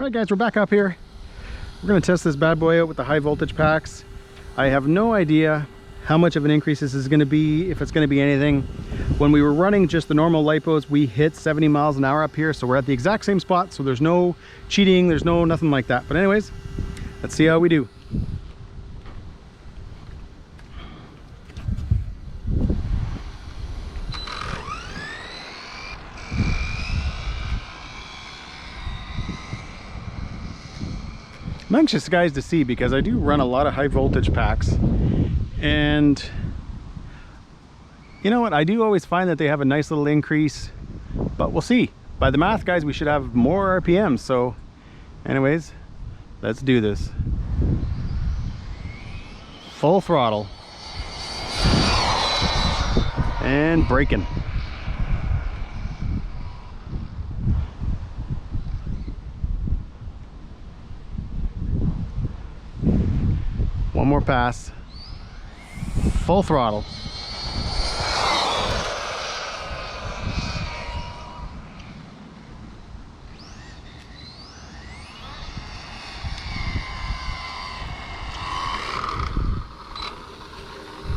All right guys, we're back up here. We're gonna test this bad boy out with the high voltage packs. I have no idea how much of an increase this is gonna be, if it's gonna be anything. When we were running just the normal lipos, we hit 70 miles an hour up here, so we're at the exact same spot, so there's no cheating, there's no nothing like that. But anyways, let's see how we do. I'm anxious, guys, to see, because I do run a lot of high voltage packs, and you know what, I do always find that they have a nice little increase, but we'll see. By the math, guys, we should have more RPMs. So anyways, let's do this. Full throttle and braking. One more pass. Full throttle.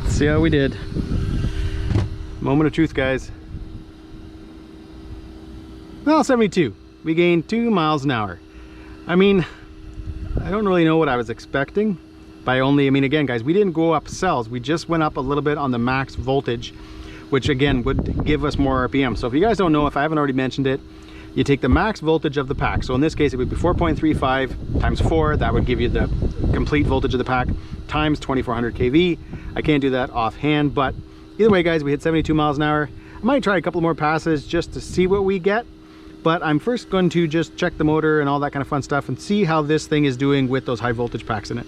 Let's see how we did. Moment of truth, guys. Well, 72. We gained 2 miles an hour. I mean, I don't really know what I was expecting. By only, I mean, again, guys, we didn't go up cells. We just went up a little bit on the max voltage, which again would give us more RPM. So if you guys don't know, if I haven't already mentioned it, you take the max voltage of the pack. So in this case, it would be 4.35 times 4. That would give you the complete voltage of the pack times 2400 kV. I can't do that offhand, but either way, guys, we hit 72 miles an hour. I might try a couple more passes just to see what we get, but I'm first going to just check the motor and all that kind of fun stuff and see how this thing is doing with those high voltage packs in it.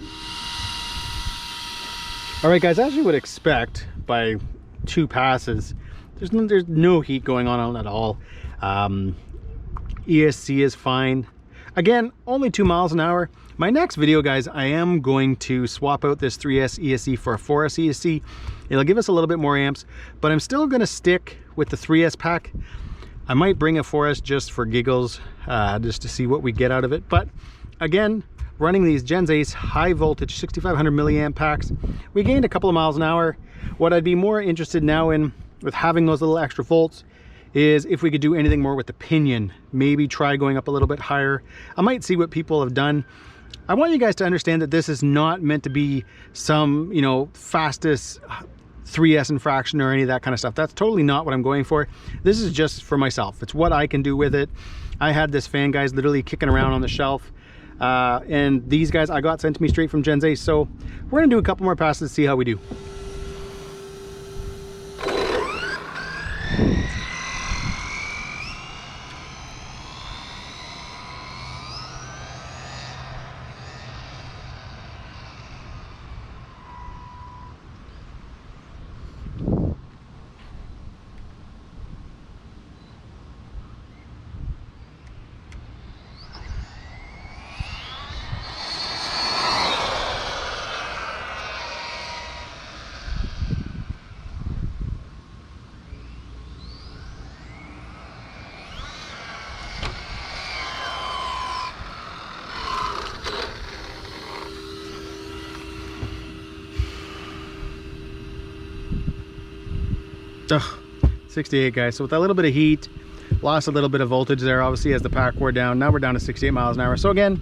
All right, guys, as you would expect by 2 passes, there's no heat going on at all. ESC is fine. Again, only 2 miles an hour. My next video, guys, I am going to swap out this 3S ESC for a 4S ESC. It'll give us a little bit more amps, but I'm still gonna stick with the 3S pack. I might bring a 4S just for giggles, just to see what we get out of it. But again, running these Gens Ace high voltage 6500 milliamp packs, we gained a couple of miles an hour. What I'd be more interested now in with having those little extra volts is if we could do anything more with the pinion, maybe try going up a little bit higher. I might see what people have done. I want you guys to understand that this is not meant to be some, you know, fastest 3S infraction or any of that kind of stuff. That's totally not what I'm going for. This is just for myself. It's what I can do with it. I had this fan, guys, literally kicking around on the shelf. And these guys I got sent to me straight from Gens Ace. So we're gonna do a couple more passes to see how we do. Ugh, 68, guys. So with that little bit of heat, lost a little bit of voltage there, obviously, as the pack wore down. Now we're down to 68 miles an hour. So again,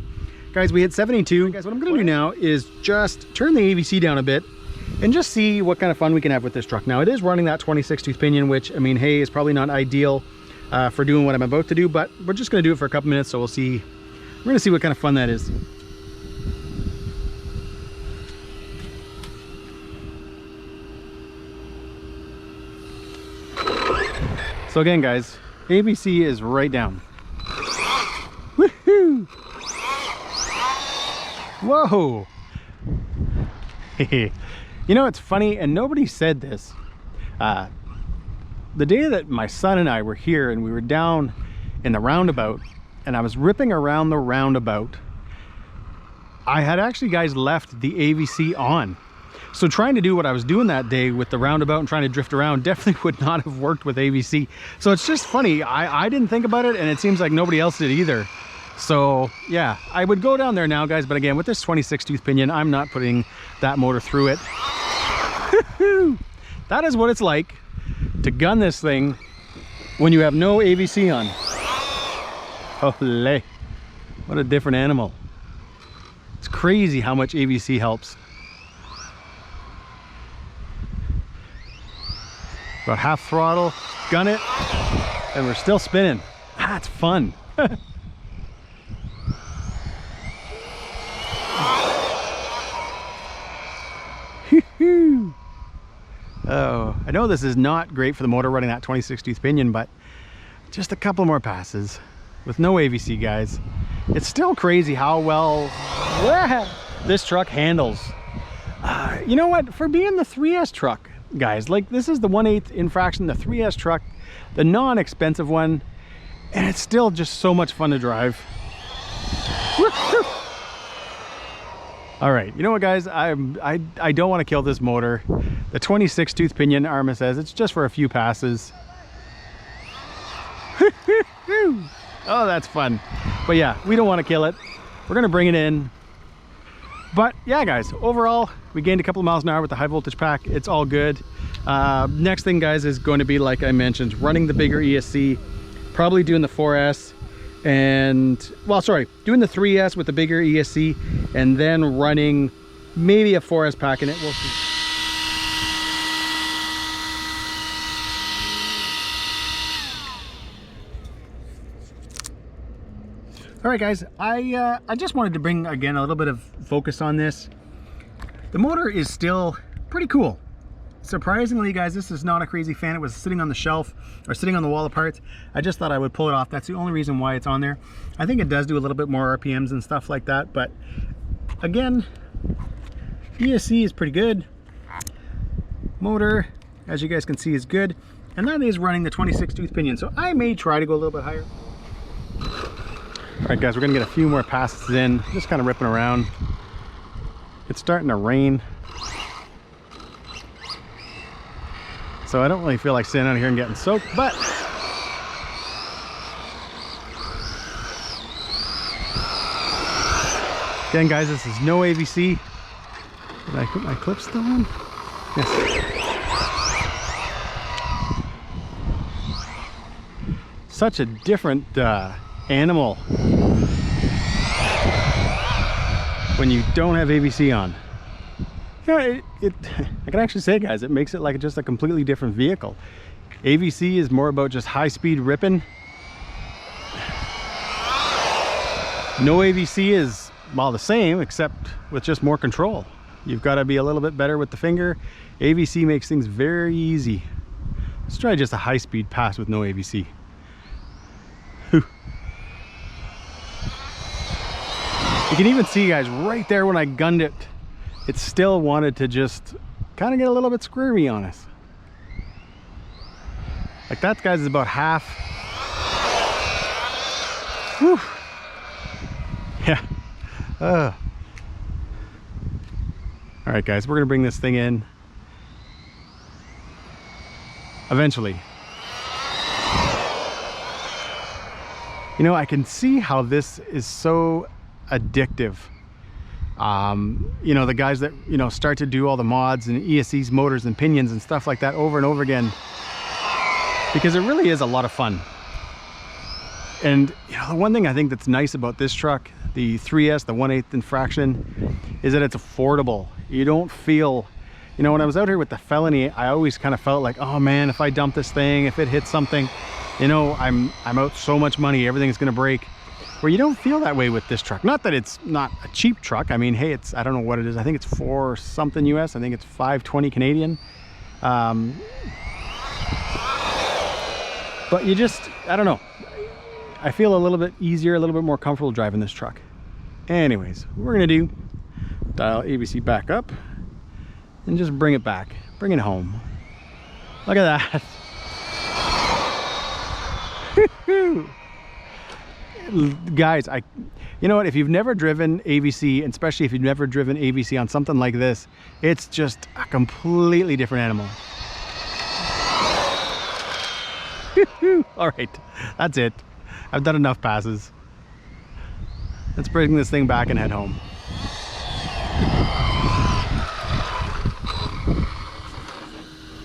guys, we hit 72. Guys, what I'm gonna do now is just turn the AVC down a bit and just see what kind of fun we can have with this truck. Now, it is running that 26 tooth pinion, which, I mean, hey, is probably not ideal for doing what I'm about to do, but we're just gonna do it for a couple minutes, so we'll see. We're gonna see what kind of fun that is. So again, guys, ABC is right down. Woohoo! Whoa! You know, it's funny, and nobody said this. The day that my son and I were here and we were down in the roundabout and I was ripping around the roundabout, I had actually, guys, left the AVC on. So trying to do what I was doing that day with the roundabout and trying to drift around definitely would not have worked with AVC. So it's just funny. I didn't think about it, and it seems like nobody else did either. So yeah, I would go down there now, guys, but again, with this 26 tooth pinion, I'm not putting that motor through it. That is what it's like to gun this thing when you have no AVC on. Holy, what a different animal. It's crazy how much AVC helps. About half throttle, gun it, and we're still spinning. That's fun. Oh, I know this is not great for the motor running that 26 tooth pinion, but just a couple more passes with no AVC, guys. It's still crazy how well this truck handles. You know what? For being the 3S truck, guys, like this is the 1/8 infraction, the 3S truck, the non-expensive one, and it's still just so much fun to drive. All right, you know what, guys, I don't want to kill this motor. The 26 tooth pinion, Arrma says, it's just for a few passes. Oh, that's fun. But yeah, we don't want to kill it. We're gonna bring it in. But yeah, guys, overall, we gained a couple of miles an hour with the high voltage pack. It's all good. Next thing, guys, is going to be, like I mentioned, running the bigger ESC, probably doing the 4S, and, well, sorry, doing the 3S with the bigger ESC, and then running maybe a 4S pack in it. We'll see. All right, guys, I just wanted to bring, again, a little bit of focus on this. The motor is still pretty cool. Surprisingly, guys, this is not a crazy fan. It was sitting on the shelf or sitting on the wall of parts. I just thought I would pull it off. That's the only reason why it's on there. I think it does do a little bit more RPMs and stuff like that, but again, ESC is pretty good. Motor, as you guys can see, is good, and that is running the 26 tooth pinion, so I may try to go a little bit higher. All right, guys, we're gonna get a few more passes in, just kind of ripping around. It's starting to rain, so I don't really feel like sitting out here and getting soaked, but again, guys, this is no AVC. Did I put my clips still on? Yes. Such a different animal when you don't have AVC on. You know, I can actually say, guys, it makes it like just a completely different vehicle. AVC is more about just high-speed ripping. No AVC is, well, the same, except with just more control. You've got to be a little bit better with the finger. AVC makes things very easy. Let's try just a high-speed pass with no AVC. Whew. You can even see, guys, right there when I gunned it, it still wanted to just kind of get a little bit squirmy on us. Like that, guys, is about half. Whew. Yeah. All right, guys, we're gonna bring this thing in eventually. You know, I can see how this is so addictive. You know, the guys that, you know, start to do all the mods and ESCs, motors and pinions and stuff like that over and over again, because it really is a lot of fun. And you know, the one thing I think that's nice about this truck, the 3S, the 1/8 infraction, is that it's affordable. You don't feel, you know, when I was out here with the Felony, I always kind of felt like, oh man, if I dump this thing, if it hits something, you know, I'm out so much money, everything's gonna break. Where you don't feel that way with this truck. Not that it's not a cheap truck. I mean, hey, it's, I don't know what it is. I think it's 4 something US. I think it's 520 Canadian. But you just, I don't know. I feel a little bit easier, a little bit more comfortable driving this truck. Anyways, what we're gonna do, dial AVC back up and just bring it back, bring it home. Look at that. Guys, you know what, if you've never driven AVC, and especially if you've never driven AVC on something like this, it's just a completely different animal. All right, that's it. I've done enough passes. Let's bring this thing back and head home.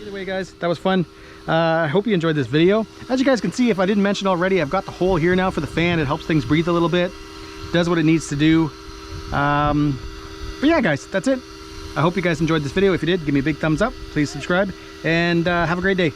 Either way, guys, that was fun. I hope you enjoyed this video. As you guys can see, if I didn't mention already, I've got the hole here now for the fan. It helps things breathe a little bit, does what it needs to do. But yeah, guys, that's it. I hope you guys enjoyed this video. If you did, give me a big thumbs up. Please subscribe, and have a great day.